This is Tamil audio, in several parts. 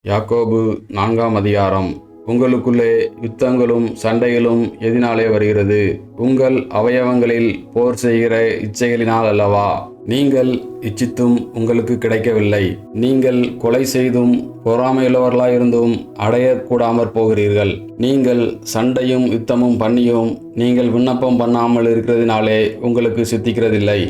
யாக்கோபு 4ஆம் அதிகாரம். உங்களுக்குள்ளே யுத்தங்களும் சண்டைகளும் எதினாலே வருகிறது? உங்கள் அவயவங்களில் போர் செய்கிற இச்சைகளினால் அல்லவா? நீங்கள் இச்சித்தும் உங்களுக்கு கிடைக்கவில்லை. நீங்கள் கொலை செய்தும் பொறாமையுள்ளவர்களாயிருந்தும் அடையக்கூடாமற் போகிறீர்கள். நீங்கள் சண்டையும் யுத்தமும் பண்ணியும் நீங்கள் விண்ணப்பம் பண்ணாமல் இருக்கிறதினாலே உங்களுக்கு சித்திக்கிறதில்லை.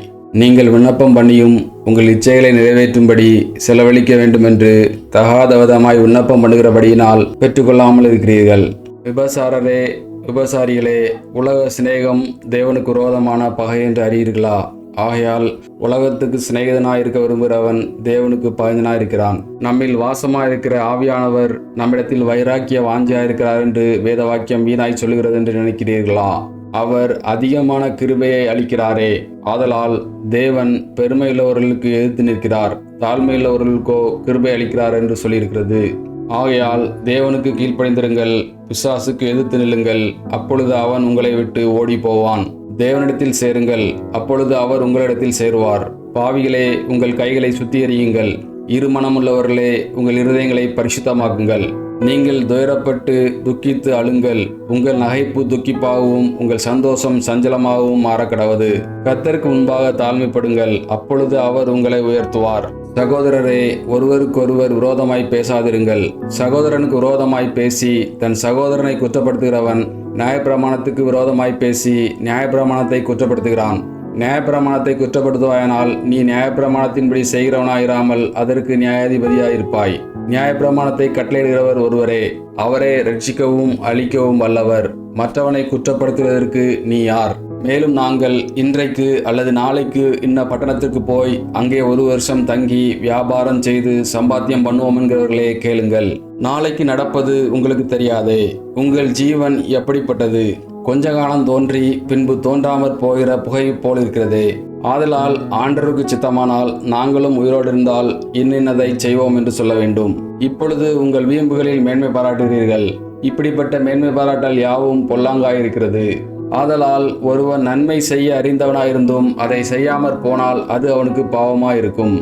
நீங்கள் விண்ணப்பம் பண்ணியும் உங்கள் இச்சைகளை நிறைவேற்றும்படி செலவழிக்க வேண்டுமென்று தகாதவிதமாய் விண்ணப்பம் பண்ணுகிறபடியினால் பெற்றுக்கொள்ளாமல் இருக்கிறீர்கள். விபசாரரே, விபசாரிகளே, உலக சிநேகம் தேவனுக்கு விரோதமான பகை என்று அறியீர்களா? ஆகையால் உலகத்துக்கு சிநேகிதனாயிருக்க விரும்புகிறவன் தேவனுக்கு பகைஞனாயிருக்கிறான். நம்மில் வாசமாயிருக்கிற ஆவியானவர் நம்மிடத்தில் வைராக்கிய வாஞ்சியாயிருக்கிறார் என்று வேத வாக்கியம் வீணாய் சொல்லுகிறது என்று நினைக்கிறீர்களா? அவர் அதிகமான கிருபையை அளிக்கிறாரே. ஆதலால் தேவன் பெருமையுள்ளவர்களுக்கு எதிர்த்து நிற்கிறார், தாழ்மையுள்ளவர்களுக்கோ கிருபை அளிக்கிறார் என்று சொல்லியிருக்கிறது. ஆகையால் தேவனுக்கு கீழ்ப்படிந்திருங்கள், பிசாசுக்கு எதிர்த்து நில்லுங்கள், அப்பொழுது அவன் உங்களை விட்டு ஓடி போவான். தேவனிடத்தில் சேருங்கள், அப்பொழுது அவர் உங்களிடத்தில் சேருவார். பாவிகளே, உங்கள் கைகளை சுத்திகரியுங்கள். இருமனமுள்ளவர்களே, உங்கள் இருதயங்களை பரிசுத்தமாக்குங்கள். நீங்கள் துயரப்பட்டு துக்கித்து அழுங்கள். உங்கள் நகைப்பு துக்கிப்பாகவும் உங்கள் சந்தோஷம் சஞ்சலமாகவும் மாறக்கடவது. கர்த்தருக்கு முன்பாக தாழ்மைப்படுங்கள், அப்பொழுது அவர் உங்களை உயர்த்துவார். சகோதரரே, ஒருவருக்கொருவர் விரோதமாய் பேசாதிருங்கள். சகோதரனுக்கு விரோதமாய் பேசி தன் சகோதரனை குற்றப்படுத்துகிறவன் நியாயப்பிரமாணத்துக்கு விரோதமாய் பேசி நியாயப்பிரமாணத்தை குற்றப்படுத்துகிறான். நியாயப்பிரமாணத்தை குற்றப்படுத்துவாயானால் நீ நியாயப்பிரமாணத்தின்படி செய்கிறவனாயிராமல் அதற்கு நியாயாதிபதியாயிருப்பாய். நியாயப்பிரமாணத்தை கட்டளையிடுகிறவர் ஒருவரே, அவரே ரட்சிக்கவும் அழிக்கவும் வல்லவர். மற்றவனை குற்றப்படுத்துவதற்கு நீ யார்? மேலும் நாங்கள் இன்றைக்கு அல்லது நாளைக்கு இன்ன பட்டணத்திற்கு போய் அங்கே 1 வருஷம் தங்கி வியாபாரம் செய்து சம்பாத்தியம் பண்ணுவோம் என்கிறவர்களே, கேளுங்கள். நாளைக்கு நடப்பது உங்களுக்கு தெரியாதே. உங்கள் ஜீவன் எப்படிப்பட்டது? கொஞ்ச காலம் தோன்றி பின்பு தோன்றாமற் போகிற புகை போல் இருக்கிறதே. ஆதலால் ஆண்டவருக்கு சித்தமானால் நாங்களும் உயிரோடு இருந்தால் இன்னதை செய்வோம் என்று சொல்ல வேண்டும். இப்பொழுது உங்கள் வீம்புகளில் மேன்மை பாராட்டுகிறீர்கள். இப்படிப்பட்ட மேன்மை பாராட்டல் யாவும் பொல்லாங்காயிருக்கிறது. ஆதலால் ஒருவன் நன்மை செய்ய அறிந்தவனாயிருந்தும் அதை செய்யாமற் போனால் அது அவனுக்கு பாவமாயிருக்கும்.